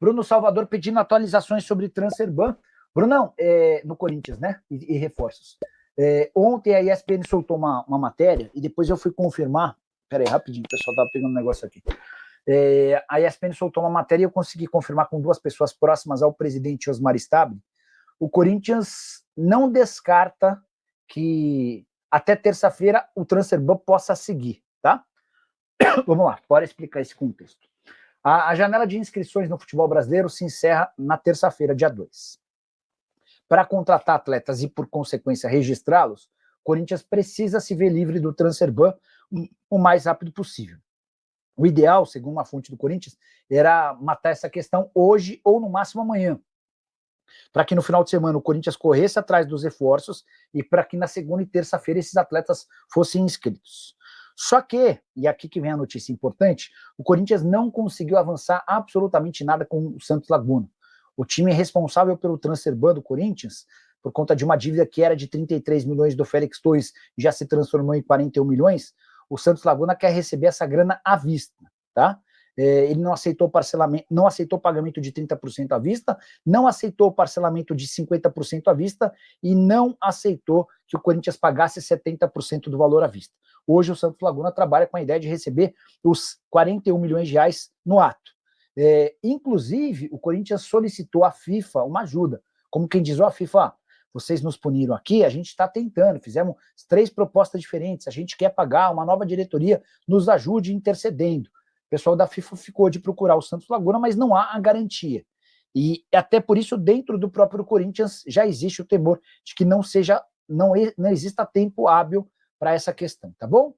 Bruno Salvador pedindo atualizações sobre Transferban. Brunão, no Corinthians, né? E reforços. Ontem a ESPN soltou uma matéria e depois eu fui confirmar. Peraí, rapidinho, o pessoal tava pegando um negócio aqui. A ESPN soltou uma matéria e eu consegui confirmar com duas pessoas próximas ao presidente Osmar Stabile. O Corinthians não descarta que até terça-feira o Transferban possa seguir, tá? Vamos lá, bora explicar esse contexto. A janela de inscrições no futebol brasileiro se encerra na terça-feira, dia 2. Para contratar atletas e, por consequência, registrá-los, o Corinthians precisa se ver livre do Transferban o mais rápido possível. O ideal, segundo uma fonte do Corinthians, era matar essa questão hoje ou, no máximo, amanhã, para que no final de semana o Corinthians corresse atrás dos reforços e para que na segunda e terça-feira esses atletas fossem inscritos. Só que, e aqui que vem a notícia importante, o Corinthians não conseguiu avançar absolutamente nada com o Santos Laguna. O time responsável pelo Transferban do Corinthians, por conta de uma dívida que era de 33 milhões do Félix Torres, já se transformou em 41 milhões, o Santos Laguna quer receber essa grana à vista, tá? Ele não aceitou parcelamento, não aceitou pagamento de 30% à vista, não aceitou parcelamento de 50% à vista e não aceitou que o Corinthians pagasse 70% do valor à vista. Hoje o Santos Laguna trabalha com a ideia de receber os 41 milhões de reais no ato. Inclusive, o Corinthians solicitou à FIFA uma ajuda, como quem diz, FIFA, vocês nos puniram aqui, a gente está tentando, fizemos 3 propostas diferentes, a gente quer pagar, uma nova diretoria nos ajude intercedendo. O pessoal da FIFA ficou de procurar o Santos Laguna, mas não há a garantia. E até por isso, dentro do próprio Corinthians, já existe o temor de que não exista tempo hábil para essa questão, tá bom?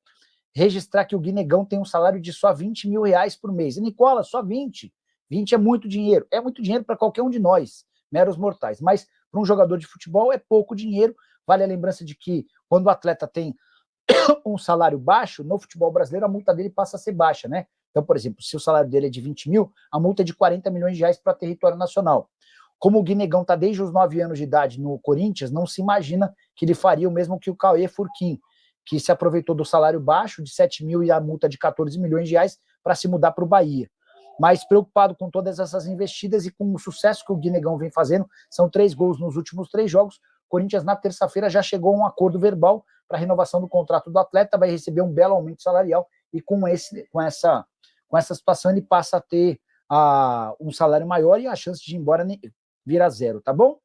Registrar que o Guinegão tem um salário de só 20 mil reais por mês. E, Nicola, só 20. 20 é muito dinheiro. É muito dinheiro para qualquer um de nós, meros mortais. Mas para um jogador de futebol é pouco dinheiro. Vale a lembrança de que quando o atleta tem um salário baixo, no futebol brasileiro a multa dele passa a ser baixa, né? Então, por exemplo, se o salário dele é de 20 mil, a multa é de 40 milhões de reais para território nacional. Como o Guinegão está desde os 9 anos de idade no Corinthians, não se imagina que ele faria o mesmo que o Cauê Furquim, que se aproveitou do salário baixo de 7 mil e a multa de 14 milhões de reais para se mudar para o Bahia. Mas preocupado com todas essas investidas e com o sucesso que o Guinegão vem fazendo, são 3 gols nos últimos 3 jogos, o Corinthians na terça-feira já chegou a um acordo verbal para a renovação do contrato do atleta, vai receber um belo aumento salarial e com essa situação ele passa a ter um salário maior e a chance de ir embora vira 0, tá bom?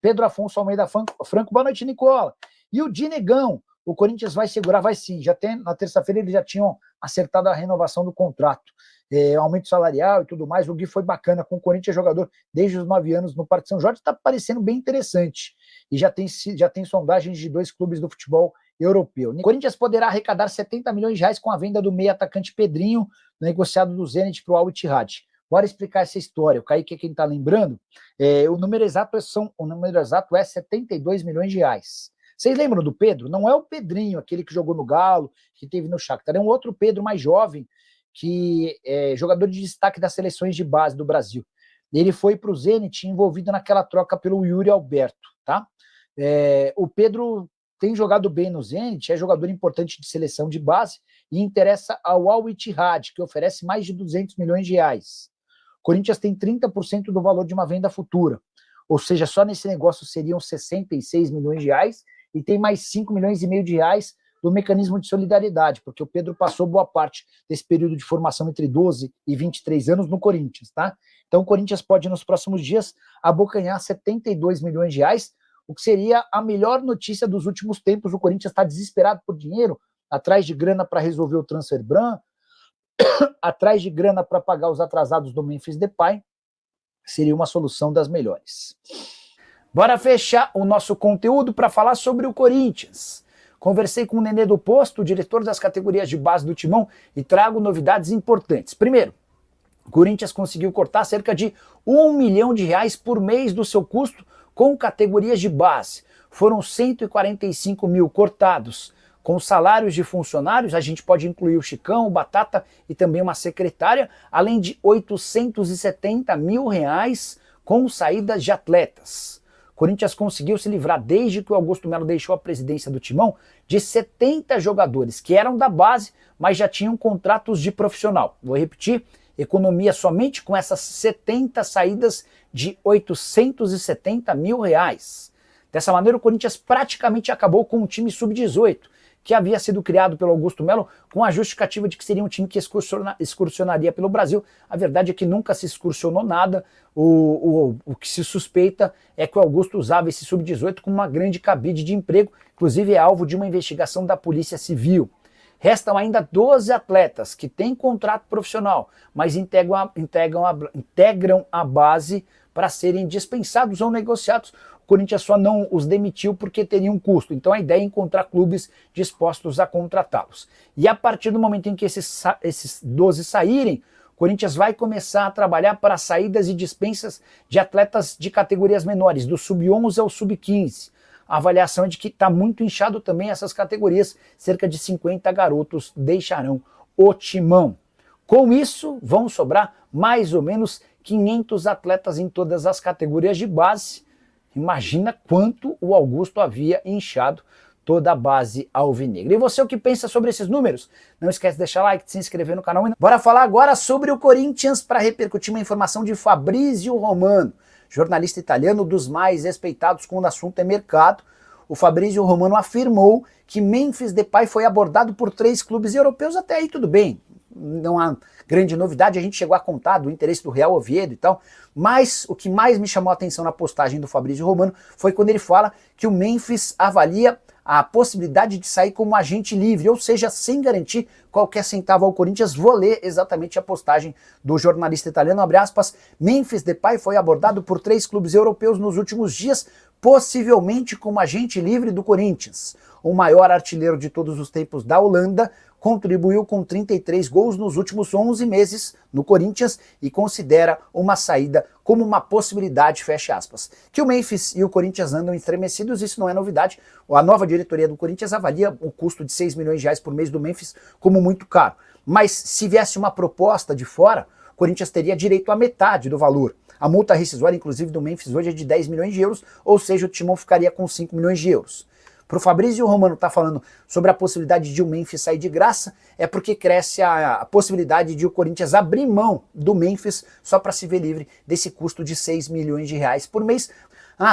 Pedro Afonso Almeida Franco, boa noite, Nicola. E o Dinegão, o Corinthians vai segurar, vai sim, na terça-feira eles já tinham acertado a renovação do contrato, aumento salarial e tudo mais. O Gui foi bacana com o Corinthians, jogador desde os 9 anos no Parque São Jorge, está parecendo bem interessante, e já tem sondagens de 2 clubes do futebol europeu. O Corinthians poderá arrecadar 70 milhões de reais com a venda do meio atacante Pedrinho, negociado do Zenit para o Al Ittihad. Bora explicar essa história. O Kaique é quem está lembrando. O número exato é 72 milhões de reais. Vocês lembram do Pedro? Não é o Pedrinho, aquele que jogou no Galo, que teve no Shakhtar. É um outro Pedro mais jovem, que é jogador de destaque das seleções de base do Brasil. Ele foi para o Zenit envolvido naquela troca pelo Yuri Alberto, tá? O Pedro tem jogado bem no Zenit, é jogador importante de seleção de base e interessa ao Al Ittihad, que oferece mais de 200 milhões de reais. O Corinthians tem 30% do valor de uma venda futura, ou seja, só nesse negócio seriam 66 milhões de reais e tem mais 5 milhões e meio de reais do mecanismo de solidariedade, porque o Pedro passou boa parte desse período de formação entre 12 e 23 anos no Corinthians, tá? Então o Corinthians pode, nos próximos dias, abocanhar 72 milhões de reais, o que seria a melhor notícia dos últimos tempos. O Corinthians está desesperado por dinheiro, atrás de grana para resolver o Transferban, atrás de grana para pagar os atrasados do Memphis Depay, seria uma solução das melhores. Bora fechar o nosso conteúdo para falar sobre o Corinthians. Conversei com o Nenê do Posto, o diretor das categorias de base do Timão, e trago novidades importantes. Primeiro, o Corinthians conseguiu cortar cerca de 1 milhão de reais por mês do seu custo com categorias de base. Foram 145 mil cortados. Com salários de funcionários, a gente pode incluir o Chicão, o Batata e também uma secretária, além de 870 mil reais com saídas de atletas. O Corinthians conseguiu se livrar, desde que o Augusto Melo deixou a presidência do Timão, de 70 jogadores que eram da base, mas já tinham contratos de profissional. Vou repetir, economia somente com essas 70 saídas de 870 mil reais. Dessa maneira, o Corinthians praticamente acabou com um time sub-18, que havia sido criado pelo Augusto Melo com a justificativa de que seria um time que excursionaria pelo Brasil. A verdade é que nunca se excursionou nada. O que se suspeita é que o Augusto usava esse sub-18 como uma grande cabide de emprego, inclusive é alvo de uma investigação da Polícia Civil. Restam ainda 12 atletas que têm contrato profissional, mas integram a base para serem dispensados ou negociados. O Corinthians só não os demitiu porque teria um custo. Então a ideia é encontrar clubes dispostos a contratá-los. E a partir do momento em que esses 12 saírem, o Corinthians vai começar a trabalhar para saídas e dispensas de atletas de categorias menores, do sub-11 ao sub-15. A avaliação é de que está muito inchado também essas categorias. Cerca de 50 garotos deixarão o timão. Com isso, vão sobrar mais ou menos 500 atletas em todas as categorias de base. Imagina quanto o Augusto havia inchado toda a base alvinegra. E você, o que pensa sobre esses números? Não esquece de deixar like, de se inscrever no canal. Bora falar agora sobre o Corinthians para repercutir uma informação de Fabrizio Romano, jornalista italiano dos mais respeitados quando o assunto é mercado. O Fabrizio Romano afirmou que Memphis Depay foi abordado por 3 clubes europeus. Até aí tudo bem, não há grande novidade, a gente chegou a contar do interesse do Real Oviedo e tal, mas o que mais me chamou a atenção na postagem do Fabrizio Romano foi quando ele fala que o Memphis avalia a possibilidade de sair como agente livre, ou seja, sem garantir qualquer centavo ao Corinthians. Vou ler exatamente a postagem do jornalista italiano, abre aspas: Memphis Depay foi abordado por 3 clubes europeus nos últimos dias, possivelmente como agente livre do Corinthians. O maior artilheiro de todos os tempos da Holanda contribuiu com 33 gols nos últimos 11 meses no Corinthians e considera uma saída como uma possibilidade, fecha aspas. Que o Memphis e o Corinthians andam estremecidos, isso não é novidade. A nova diretoria do Corinthians avalia o custo de 6 milhões de reais por mês do Memphis como muito caro. Mas se viesse uma proposta de fora, o Corinthians teria direito à metade do valor. A multa rescisória, inclusive, do Memphis hoje é de 10 milhões de euros, ou seja, o Timão ficaria com 5 milhões de euros. Para o Fabrizio Romano estar falando sobre a possibilidade de o Memphis sair de graça, é porque cresce a possibilidade de o Corinthians abrir mão do Memphis só para se ver livre desse custo de 6 milhões de reais por mês.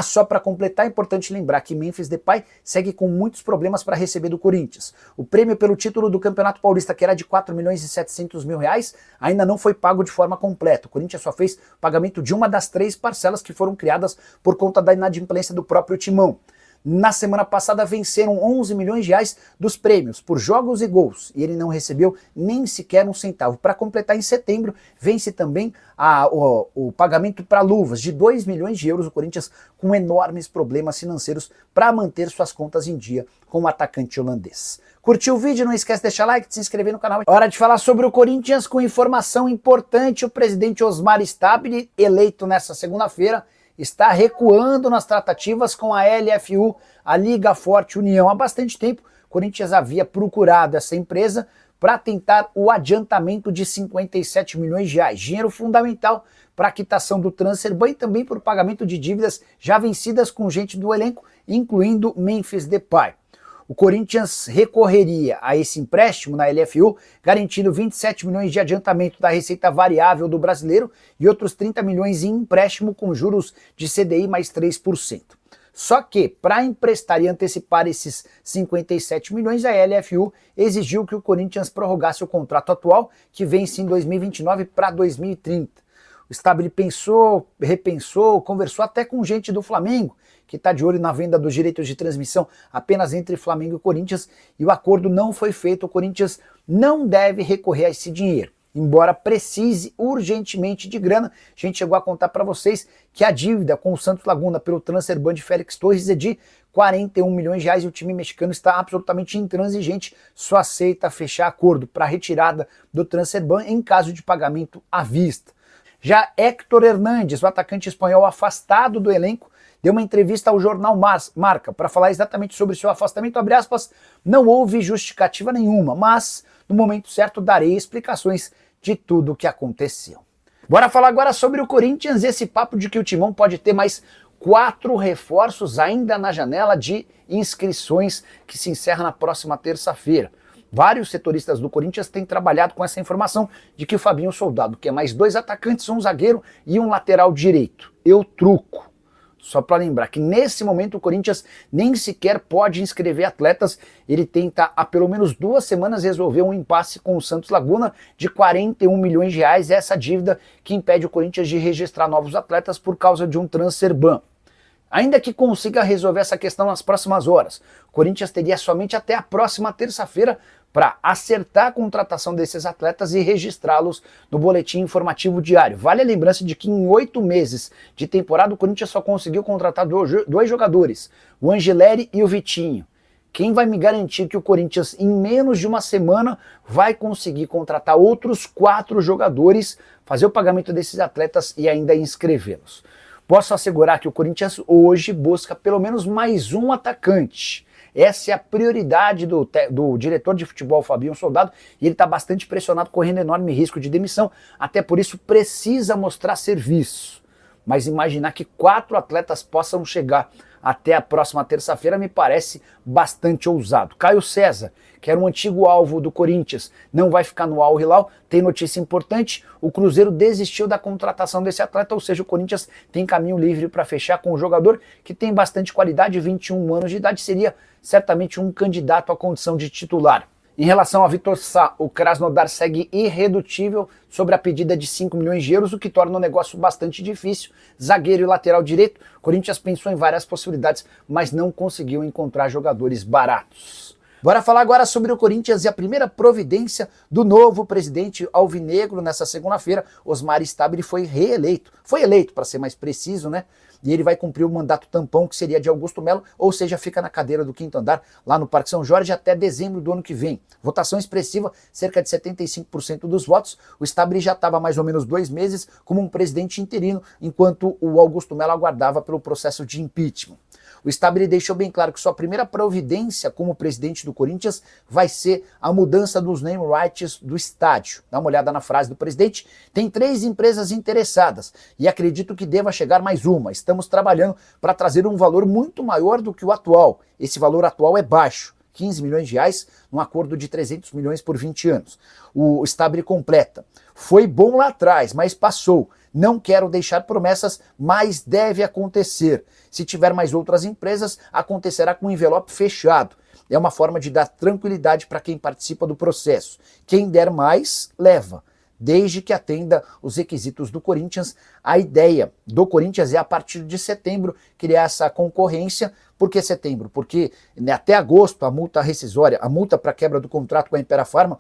Só para completar, é importante lembrar que Memphis Depay segue com muitos problemas para receber do Corinthians. O prêmio pelo título do Campeonato Paulista, que era de 4 milhões e 700 mil reais, ainda não foi pago de forma completa. O Corinthians só fez pagamento de uma das 3 parcelas que foram criadas por conta da inadimplência do próprio Timão. Na semana passada venceram 11 milhões de reais dos prêmios por jogos e gols, e ele não recebeu nem sequer um centavo. Para completar, em setembro, vence também o pagamento para luvas de 2 milhões de euros, o Corinthians com enormes problemas financeiros para manter suas contas em dia com o atacante holandês. Curtiu o vídeo? Não esquece de deixar like, de se inscrever no canal. Hora de falar sobre o Corinthians com informação importante. O presidente Osmar Stabile, eleito nesta segunda-feira, está recuando nas tratativas com a LFU, a Liga Forte União. Há bastante tempo, o Corinthians havia procurado essa empresa para tentar o adiantamento de 57 milhões de reais, dinheiro fundamental para a quitação do transfer ban e também para o pagamento de dívidas já vencidas com gente do elenco, incluindo Memphis Depay. O Corinthians recorreria a esse empréstimo na LFU, garantindo 27 milhões de adiantamento da receita variável do brasileiro e outros 30 milhões em empréstimo com juros de CDI mais 3%. Só que, para emprestar e antecipar esses 57 milhões, a LFU exigiu que o Corinthians prorrogasse o contrato atual, que vence em 2029 para 2030. O Stabile pensou, repensou, conversou até com gente do Flamengo, que está de olho na venda dos direitos de transmissão apenas entre Flamengo e Corinthians, e o acordo não foi feito. O Corinthians não deve recorrer a esse dinheiro, embora precise urgentemente de grana. A gente chegou a contar para vocês que a dívida com o Santos Laguna pelo transfer ban de Félix Torres é de 41 milhões de reais e o time mexicano está absolutamente intransigente, só aceita fechar acordo para retirada do transfer ban em caso de pagamento à vista. Já Héctor Hernández, o atacante espanhol afastado do elenco, deu uma entrevista ao jornal Marca para falar exatamente sobre seu afastamento, abre aspas: não houve justificativa nenhuma, mas no momento certo darei explicações de tudo o que aconteceu. Bora falar agora sobre o Corinthians, esse papo de que o Timão pode ter mais 4 reforços ainda na janela de inscrições que se encerra na próxima terça-feira. Vários setoristas do Corinthians têm trabalhado com essa informação de que o Fabinho Soldado quer mais 2 atacantes, um zagueiro e um lateral direito. Eu truco. Só para lembrar que nesse momento o Corinthians nem sequer pode inscrever atletas, ele tenta há pelo menos 2 semanas resolver um impasse com o Santos Laguna de 41 milhões de reais, essa dívida que impede o Corinthians de registrar novos atletas por causa de um transfer ban. Ainda que consiga resolver essa questão nas próximas horas, o Corinthians teria somente até a próxima terça-feira para acertar a contratação desses atletas e registrá-los no boletim informativo diário. Vale a lembrança de que em 8 meses de temporada o Corinthians só conseguiu contratar 2 jogadores, o Angeleri e o Vitinho. Quem vai me garantir que o Corinthians, em menos de uma semana, vai conseguir contratar outros 4 jogadores, fazer o pagamento desses atletas e ainda inscrevê-los? Posso assegurar que o Corinthians hoje busca pelo menos mais um atacante. Essa é a prioridade do diretor de futebol, Fabinho Soldado, e ele está bastante pressionado, correndo enorme risco de demissão, até por isso precisa mostrar serviço. Mas imaginar que 4 atletas possam chegar até a próxima terça-feira me parece bastante ousado. Caio César, que era um antigo alvo do Corinthians, não vai ficar no Al Hilal. Tem notícia importante, o Cruzeiro desistiu da contratação desse atleta, ou seja, o Corinthians tem caminho livre para fechar com um jogador que tem bastante qualidade, 21 anos de idade, seria certamente um candidato à condição de titular. Em relação a Vitor Sá, o Krasnodar segue irredutível sobre a pedida de 5 milhões de euros, o que torna o negócio bastante difícil. Zagueiro e lateral direito, o Corinthians pensou em várias possibilidades, mas não conseguiu encontrar jogadores baratos. Bora falar agora sobre o Corinthians e a primeira providência do novo presidente alvinegro nessa segunda-feira. Osmar Stabile foi reeleito. Foi eleito, para ser mais preciso, né? E ele vai cumprir o mandato tampão, que seria de Augusto Melo, ou seja, fica na cadeira do 5º andar, lá no Parque São Jorge, até dezembro do ano que vem. Votação expressiva, cerca de 75% dos votos. O Stabile já estava mais ou menos 2 meses como um presidente interino, enquanto o Augusto Melo aguardava pelo processo de impeachment. O Stabile deixou bem claro que sua primeira providência como presidente do Corinthians vai ser a mudança dos name rights do estádio. Dá uma olhada na frase do presidente. Tem 3 empresas interessadas e acredito que deva chegar mais uma. Estamos trabalhando para trazer um valor muito maior do que o atual. Esse valor atual é baixo. 15 milhões de reais, num acordo de 300 milhões por 20 anos. O Stabile completa. Foi bom lá atrás, mas passou. Não quero deixar promessas, mas deve acontecer. Se tiver mais outras empresas, acontecerá com um envelope fechado. É uma forma de dar tranquilidade para quem participa do processo. Quem der mais, leva. Desde que atenda os requisitos do Corinthians. A ideia do Corinthians é, a partir de setembro, criar essa concorrência. Por que setembro? Porque até agosto a multa rescisória, a multa para quebra do contrato com a Impera Pharma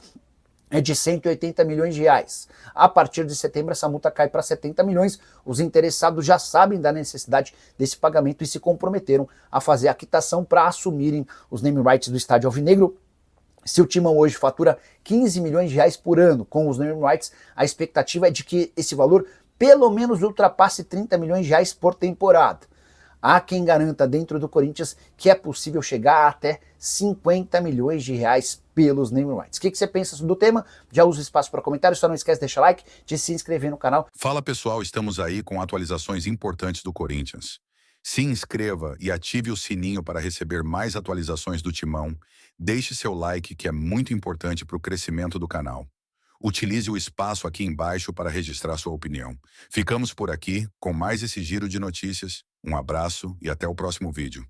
é de 180 milhões de reais. A partir de setembro essa multa cai para 70 milhões. Os interessados já sabem da necessidade desse pagamento e se comprometeram a fazer a quitação para assumirem os name rights do estádio alvinegro. Se o Timão hoje fatura 15 milhões de reais por ano com os name rights, a expectativa é de que esse valor pelo menos ultrapasse 30 milhões de reais por temporada. Há quem garanta dentro do Corinthians que é possível chegar a até 50 milhões de reais pelos name rights. O que você pensa do tema? Já usa o espaço para comentários, só não esquece de deixar like, de se inscrever no canal. Fala pessoal, estamos aí com atualizações importantes do Corinthians. Se inscreva e ative o sininho para receber mais atualizações do Timão. Deixe seu like, que é muito importante para o crescimento do canal. Utilize o espaço aqui embaixo para registrar sua opinião. Ficamos por aqui com mais esse giro de notícias. Um abraço e até o próximo vídeo.